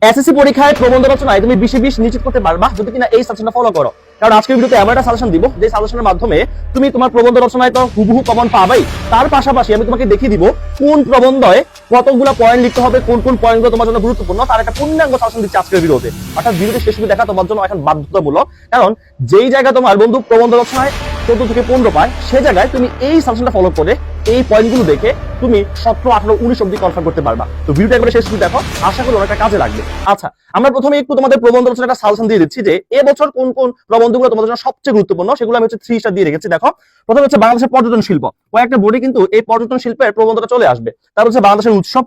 SSC পরীক্ষায় প্রবন্ধ রচনায় তুমি 20-20 নিশ্চিত করতে পারবা যদি কিনা এই সাজেশনটা ফলো করো। কারণ আজকের ভিডিওতে এমন একটা সাজেশন দিব যে সাজেশনের মাধ্যমে তুমি তোমার প্রবন্ধ রচনায় তো হুবহু কমন পাবাই, তার পাশাপাশি আমি তোমাকে দেখিয়ে দিব কোন প্রবন্ধে কতগুলো পয়েন্ট লিখতে হবে, কোন কোন পয়েন্টগুলো তোমার জন্য গুরুত্বপূর্ণ, তার একটা পূর্ণাঙ্গ সাজেশন দিচ্ছি আজকের ভিডিওতে। অর্থাৎ ভিডিওটি শেষ অবধি দেখা তোমার জন্য এখন বাধ্যতামূলক। কারণ যেই জায়গায় তোমার বন্ধু প্রবন্ধ রচনায় 14 থেকে 15 পায়, সে জায়গায় তুমি এই সাজেশনটা ফলো করে এই পয়েন্টগুলো দেখে তুমি 17, 18, 19 অবধি কনফার্ম করতে পারবা। তো ভিডিওটা একবার শেষ করে দেখো, আশা করি অনেকটা কাজে লাগবে। আচ্ছা, আমরা প্রথমে একটু তোমাদের প্রবন্ধ রচনার একটা সাজেশন দিয়ে দিচ্ছি যে এবছর কোন কোন প্রবন্ধগুলো তোমাদের জন্য সবচেয়ে গুরুত্বপূর্ণ, সেগুলো আমি হচ্ছে 3 স্টার দিয়ে রেখেছি। দেখো, প্রথমে হচ্ছে বাংলাদেশের পর্যটন শিল্প, কয়েকটা বোর্ডে কিন্তু এই পর্যটন শিল্পের প্রবন্ধটা চলে আসবে। তারপর হচ্ছে বাংলাদেশের উৎসব,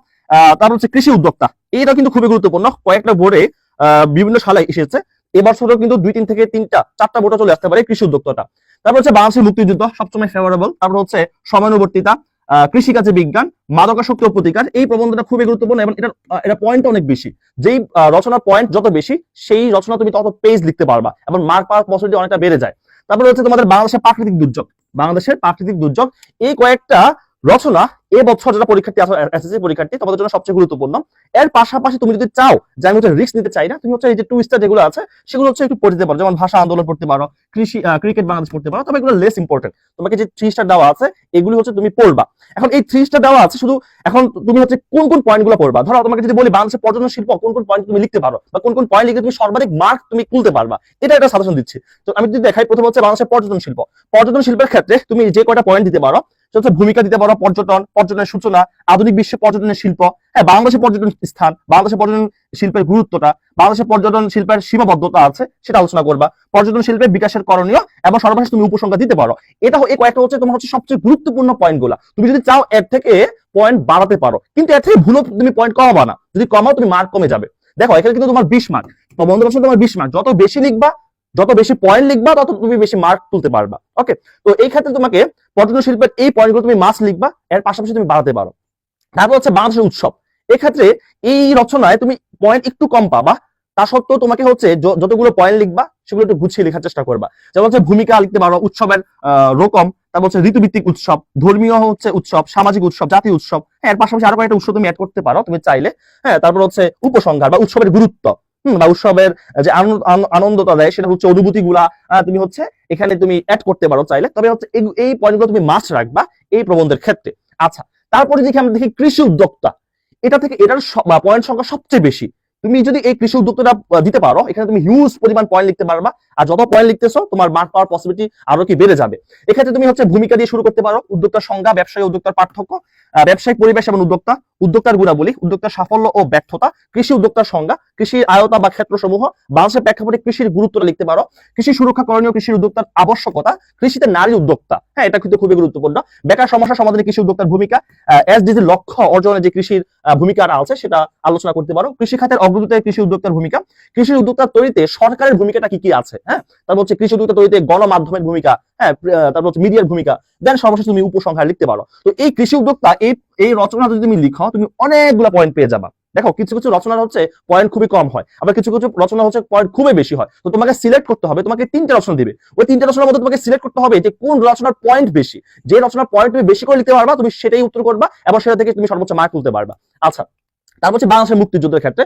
তারপর হচ্ছে কৃষি উদ্যোক্তা, এটা কিন্তু খুবই গুরুত্বপূর্ণ, কয়েকটা বোর্ডে বিভিন্ন সালে এসেছে। এবছরও কিন্তু 2-3 থেকে 3-4টা বোর্ডে চলে আসতে পারে কৃষি উদ্যোক্তা। তারপর হচ্ছে বাংলাদেশের মুক্তিযুদ্ধ, সবসময় ফেভারেবল। তারপর হচ্ছে সময়ানুবর্তিতা, কৃষিকাজে বিজ্ঞান, মাদকাসক্তি ও প্রতিকার, এই প্রবন্ধটা খুবই গুরুত্বপূর্ণ এবং এটা পয়েন্ট অনেক বেশি। যেই রচনার পয়েন্ট যত বেশি, সেই রচনা তুমি তত পেজ লিখতে পারবা এবং মার্ক পাওয়ার পসিবিলিটি অনেকটা বেড়ে যায়। তারপর হচ্ছে তোমাদের বাংলাদেশের প্রাকৃতিক দুর্যোগ, বাংলাদেশের প্রাকৃতিক দুর্যোগ, এই কয়েকটা রচনা এবছর যারা পরীক্ষার্থী আছে, এসএসসি পরীক্ষার্থী, তোমাদের জন্য সবচেয়ে গুরুত্বপূর্ণ। এর পাশাপাশি তুমি যদি চাও যে আমি হচ্ছে রিস্ক নিতে চাই না, তুমি হচ্ছে এই যে 2 স্টার যেগুলো আছে সেগুলো হচ্ছে একটু পড়তে পারো, যেমন ভাষা আন্দোলন পড়তে পারো, কৃষি ক্রিকেট বাংলাদেশ পড়তে পারো, তবে এগুলো লেস ইম্পর্টেন্ট। তোমাকে যে 3 স্টার দেওয়া আছে এগুলো হচ্ছে তুমি পড়বা। এখন এই 3 স্টার দেওয়া আছে, শুধু এখন তুমি হচ্ছে কোন কোন পয়েন্টগুলো পড়বা। ধরো তোমাকে যদি বলি বাংলাদেশের পর্যটন শিল্প, কোন কোন পয়েন্ট তুমি লিখতে পারো বা কোন কোন পয়েন্ট লিখে তুমি সর্বাধিক মার্ক তুমি তুলতে পারবা, এটা একটা সাজেশন দিচ্ছি। তো আমি যদি দেখাই, প্রথম হচ্ছে বাংলাদেশের পর্যটন শিল্প। পর্যটন শিল্পের ক্ষেত্রে তুমি যে কয়টা পয়েন্ট দিতে পারো, ভূমিকা দিতে পারো পর্যটন, পর্যটনের সূচনা, আধুনিক বিশ্বে পর্যটনের শিল্প, হ্যাঁ, বাংলাদেশের পর্যটন স্থান, বাংলাদেশের পর্যটন শিল্পের গুরুত্বটা, বাংলাদেশের পর্যটন শিল্পের সীমাবদ্ধতা আছে সেটা আলোচনা করবা, পর্যটন শিল্পের বিকাশের করণীয়, এবং সর্বশেষ তুমি উপসংখ্যা দিতে পারো। এটা এই কয়েকটা হচ্ছে তোমার হচ্ছে সবচেয়ে গুরুত্বপূর্ণ পয়েন্টগুলো। তুমি যদি চাও এর থেকে পয়েন্ট বাড়াতে পারো, কিন্তু এর থেকে ভুলও তুমি পয়েন্ট কমাবা না। যদি কমাও তুমি মার্ক কমে যাবে। দেখো, এখানে কিন্তু তোমার 20 মার্ক, প্রবন্ধ রচনা তোমার 20 মার্ক, যত বেশি লিখবা, যত বেশি পয়েন্ট লিখবা, তত তুমি বেশি মার্ক তুলতে পারবা। ওকে, তো এই ক্ষেত্রে তোমাকে পর্যটন শিল্পের এই পয়েন্টগুলো তুমি মাস্ট লিখবা, এর পাশাপাশি তুমি বাড়াতে পারো। তারপর হচ্ছে বাংলাদেশের উৎসব, এক্ষেত্রে এই রচনায় তুমি পয়েন্ট একটু কম পাবা, তা সত্ত্বেও তোমাকে হচ্ছে যতগুলো পয়েন্ট লিখবা সেগুলো একটু গুছিয়ে লেখার চেষ্টা করবা। যেমন হচ্ছে ভূমিকা লিখতে পারো, উৎসবের রকম, তারপর হচ্ছে ঋতুভিত্তিক উৎসব, ধর্মীয় হচ্ছে উৎসব, সামাজিক উৎসব, জাতীয় উৎসব, হ্যাঁ, এর পাশাপাশি আরো কয়েকটা উৎসব তুমি অ্যাড করতে পারো তুমি চাইলে। হ্যাঁ, তারপর হচ্ছে উপসংহার বা উৎসবের গুরুত্ব, বা উৎসবের যে আনন্দটা দেয় সেটা হচ্ছে অনুভূতি গুলা তুমি হচ্ছে এখানে তুমি অ্যাড করতে পারো চাইলে। তবে হচ্ছে এই পয়েন্টগুলো তুমি মাস্ট রাখবা এই প্রবন্ধের ক্ষেত্রে। আচ্ছা, তারপরে দেখি আমরা দেখি কৃষি উদ্যোক্তা, এটা থেকে এটার পয়েন্ট সংখ্যা সবচেয়ে বেশি। তুমি যদি এই কৃষি উদ্যোক্তাটা দিতে পারো, এখানে তুমি হিউজ পরিমাণ পয়েন্ট লিখতে পারবা, আর যত পয়েন্ট লিখতেছো তোমার মার্ক পাওয়ার পসিবিলিটি আরো কি বেড়ে যাবে। এক্ষেত্রে তুমি হচ্ছে ভূমিকা দিয়ে শুরু করতে পারো, উদ্যোক্তার সংজ্ঞা, ব্যবসায়ী উদ্যোক্তার পার্থক্য, ব্যবসায়িক পরিবেশ এবং উদ্যোক্তার গুণাবলী, উদ্যোক্তার সাফল্য ও ব্যর্থতা, কৃষি উদ্যোক্তার সংজ্ঞা, কৃষির আয়তা বা ক্ষেত্রসমূহ, বাংলাদেশের প্রেক্ষাপটে কৃষির গুরুত্বটা লিখতে পারো, কৃষি সুরক্ষা করণীয়, কৃষির উদ্যোক্তার আবশ্যকতা, কৃষিতে নারী উদ্যোক্তা, হ্যাঁ, এটা কিন্তু খুবই গুরুত্বপূর্ণ, বেকার সমস্যা সমাধানে কৃষি উদ্যোক্তার ভূমিকা, এসডিজির লক্ষ্য অর্জনে যে কৃষির ভূমিকাটা আছে সেটা আলোচনা করতে পারো, কৃষি খাতের অগ্রগতিতে কৃষি উদ্যোক্তার ভূমিকা, কৃষি উদ্যোক্তা তৈরিতে সরকারের ভূমিকাটা কি কি আছে, হ্যাঁ, তারপর হচ্ছে কৃষি উদ্যোক্তা তৈরিতে গণমাধ্যমের ভূমিকা, হ্যাঁ, তারপর হচ্ছে মিডিয়ার ভূমিকা, দেন সর্বশেষ তুমি উপসংহার লিখতে পারো। তো এই কৃষি উদ্যোক্তা এই রচনা যদি তুমি লিখো, তুমি অনেকগুলো পয়েন্ট পেয়ে যাবা। দেখো, কিছু কিছু রচনার হচ্ছে পয়েন্ট খুবই কম হয়, আবার কিছু কিছু রচনা হচ্ছে পয়েন্ট খুবই বেশি হয়। তো তোমাকে সিলেক্ট করতে হবে, তোমাকে 3টে রচনা দিবে, ওই 3টে রচনার মধ্যে তোমাকে সিলেক্ট করতে হবে যে কোন রচনার পয়েন্ট বেশি। যে রচনার পয়েন্ট তুমি বেশি করে লিখতে পারবা, তুমি সেটাই উত্তর করবা এবং সেটা থেকে তুমি সর্বোচ্চ মার্ক তুলতে পারবা। আচ্ছা, তারপর হচ্ছে বাংলাদেশের মুক্তিযুদ্ধের ক্ষেত্রে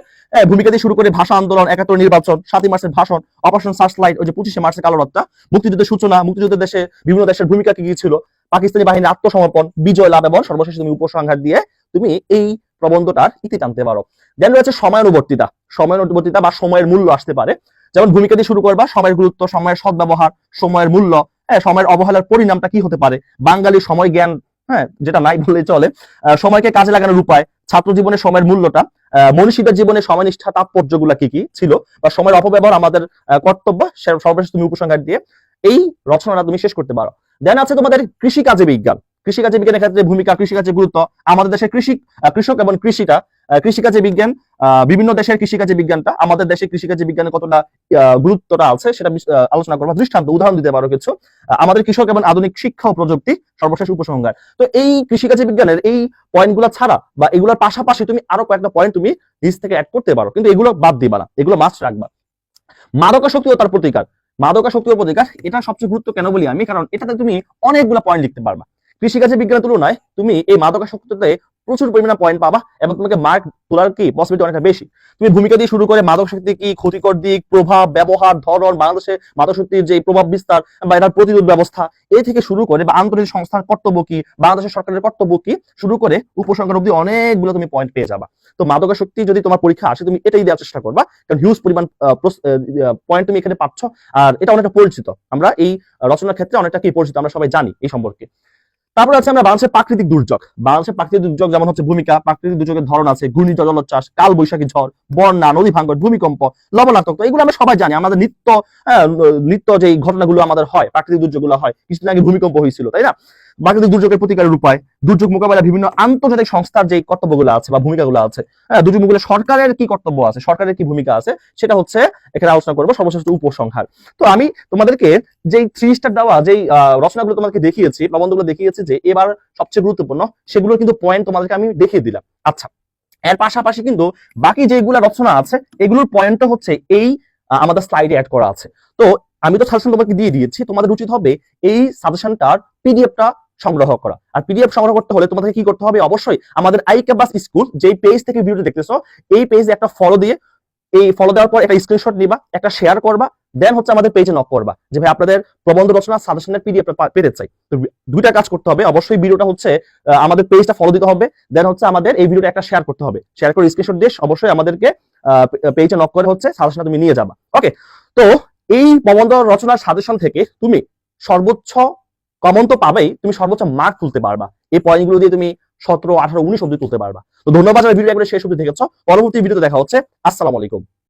ভূমিকা দিয়ে শুরু করে ভাষা আন্দোলন, ৭১ নির্বাচন, ৭ই মার্চের ভাষণ, অপারেশন সার্চলাইট, ওই যে 25শে মার্চের কালো রাতটা, মুক্তিযুদ্ধের সূচনা, মুক্তিযুদ্ধের দেশে বিভিন্ন দেশের ভূমিকা কি কি ছিল, পাকিস্তানি বাহিনীর আত্মসমর্পণ, বিজয় লাভ, এবং সর্বশেষ তুমি উপসংহার দিয়ে তুমি এই প্রবন্ধটার ইতি টানতে পারো। দেন রয়েছে সময়ানুবর্তিতা বা সময়ের মূল্য আসতে পারে। যেমন ভূমিকা দিয়ে শুরু করবা, সময়ের গুরুত্ব, সময়ের সদ্ব্যবহার, সময়ের মূল্য, হ্যাঁ, সময়ের অবহেলার পরিণামটা কি হতে পারে, বাঙালি সময় জ্ঞান, হ্যাঁ, যেটা নাই বললেই চলে, সময়কে কাজে লাগানোর উপায়, ছাত্র জীবনে সময়ের মূল্যটা, মনীষীদের জীবনে সময়নিষ্ঠা তাৎপর্যগুলা কি কি ছিল, বা সময়ের অপব্যবহার আমাদের কর্তব্য, সর্বশেষ তুমি উপসংহার দিয়ে এই রচনাটা তুমি শেষ করতে পারো। দেন আছে তোমাদের কৃষিকাজে বিজ্ঞান, কৃষিকাজে বিজ্ঞানের ক্ষেত্রে ভূমিকা, কৃষিকাজের গুরুত্ব, আমাদের দেশের কৃষক এবং কৃষিটা, কৃষিকাজে বিজ্ঞান, বিভিন্ন দেশের কৃষিকাজে বিজ্ঞানটা, আমাদের দেশে কৃষিকাজে বিজ্ঞানের কতটা গুরুত্বটা আছে সেটা আলোচনা করবো, দৃষ্টান্ত উদাহরণ দিতে পারো কিছু, আমাদের কৃষক এবং আধুনিক শিক্ষা ও প্রযুক্তি, সর্বশেষ উপসংহার। তো এই কৃষিকাজে বিজ্ঞানের এই পয়েন্টগুলো ছাড়া বা এগুলোর পাশাপাশি তুমি আরো কয়েকটা পয়েন্ট তুমি নিজ থেকে অ্যাড করতে পারো, কিন্তু এগুলো বাদ দিবা না, এগুলো মাস্ট রাখবা। মাদকাসক্তি ও তার প্রতিকার, এটা সবচেয়ে গুরুত্ব কেন বলি আমি, কারণ এটাতে তুমি অনেকগুলো পয়েন্ট লিখতে পারবা। কৃষিকাজের বিজ্ঞানের তুলনায় তুমি এই মাদকাসক্তিতে প্রচুর পরিমাণে পয়েন্ট পাবা এবং তোমাকে মার্ক তোলার কি পসিবিলিটি অনেকটা বেশি। তুমি ভূমিকা দিয়ে শুরু করে মাদকাসক্তি কি, ক্ষতিকর দিক, প্রভাব, ব্যবহার, ধরন, বাংলাদেশে মাদকাসক্তির যে প্রভাব বিস্তার বা এটার প্রতিরোধ ব্যবস্থা এই থেকে শুরু করে বা আন্তর্জাতিক সংস্থার কর্তব্য কি, বাংলাদেশের সরকারের কর্তব্য কি, শুরু করে উপসংহার অবধি অনেকগুলো তুমি পয়েন্ট পেয়ে যাবা। তো মাদকাসক্তি যদি তোমার পরীক্ষা আসে তুমি এটাই দেওয়ার চেষ্টা করবা, কারণ হিউজ পরিমাণ পয়েন্ট তুমি এখানে পাচ্ছ। আর এটা অনেকটা পরিচিত, আমরা এই রচনার ক্ষেত্রে অনেকটা কি পরিচিত, আমরা সবাই জানি এই সম্পর্কে। তারপর আছে আমরা বাংলাদেশের প্রাকৃতিক দুর্যোগ। বাংলাদেশের প্রাকৃতিক দুর্যোগ যেমন হচ্ছে ভূমিকা, প্রাকৃতিক দুর্যোগের ধরন আছে, ঘূর্ণিঝড়, জলোচ্ছ্বাস, কাল বৈশাখী ঝড়, বন্যা, নদী ভাঙ্গন, ভূমিকম্প, লবণাক্ত, এগুলো আমরা সবাই জানি। আমাদের নিত্য যে ঘটনাগুলো আমাদের হয়, প্রাকৃতিক দুর্যোগগুলো হয়। কিছুদিন আগে ভূমিকম্প হয়েছিল, তাই না? প্রাকৃতিক দুর্যোগের প্রতিকারের উপায়, দুর্যোগ মোকাবেলা বিভিন্ন আন্তর্জাতিক সংস্থার যে কর্তব্যগুলো আছে বা ভূমিকাগুলো আছে, দুর্যোগ মোকাবেলা সরকারের কি কর্তব্য আছে, সরকারের কি ভূমিকা আছে, সেটা হচ্ছে এখানে আলোচনা করবো। সর্বশেষ উপসংহার। তো আমি তোমাদেরকে যেই 3 স্টার দেওয়া যেই রচনাগুলো তোমাদেরকে দেখিয়েছি, প্রবন্ধগুলো দেখিয়েছি যে এবার সবচেয়ে গুরুত্বপূর্ণ, সেগুলোর কিন্তু পয়েন্ট তোমাদেরকে আমি দেখিয়ে দিলাম। আচ্ছা, এর পাশাপাশি কিন্তু বাকি যেগুলো রচনা আছে এগুলোর পয়েন্টটা হচ্ছে এই আমাদের স্লাইডে অ্যাড করা আছে। তো আমি তো সাজেশন তোমাকে দিয়ে দিয়েছি, তোমাদের উচিত হবে এই সাজেশনটার পিডিএফটা সংগ্রহ করা। আর পিডিএফ সংগ্রহ করতে হলে তোমাদের কি করতে হবে, অবশ্যই আমাদের আইক্যাবাস স্কুল যেই পেজ থেকে ভিডিওটা দেখতেছো এই পেজে একটা ফলো দিয়ে, এই ফলো দেওয়ার পর একটা স্ক্রিনশট নিবা, একটা শেয়ার করবা, দেন হচ্ছে আমাদের পেজে নক করবা যে ভাই আপনাদের প্রবন্ধ রচনা সাজেশনের পিডিএফ পেতে চাই। তো দুইটা কাজ করতে হবে, অবশ্যই ভিডিওটা হচ্ছে আমাদের পেজটা ফলো দিতে হবে, দেন হচ্ছে আমাদের এই ভিডিওটা একটা শেয়ার করতে হবে, শেয়ার করে স্ক্রিনশট দিয়ে অবশ্যই আমাদেরকে পেজে নক করে হচ্ছে সাজেশনটা তুমি নিয়ে যাবা। ওকে, তো এই প্রবন্ধ রচনার সাজেশন থেকে তুমি সর্বোচ্চ কমন তো পাবেই, তুমি সর্বোচ্চ মার্ক তুলতে পারবা। এই পয়েন্টগুলো দিয়ে তুমি 17, 18, 19 অবধি তুলতে পারবা। তো ধন্যবাদ, ভিডিও একবারে শেষ অবধি দেখেছো। পরবর্তী ভিডিওতে দেখা হচ্ছে। আসসালামু আলাইকুম।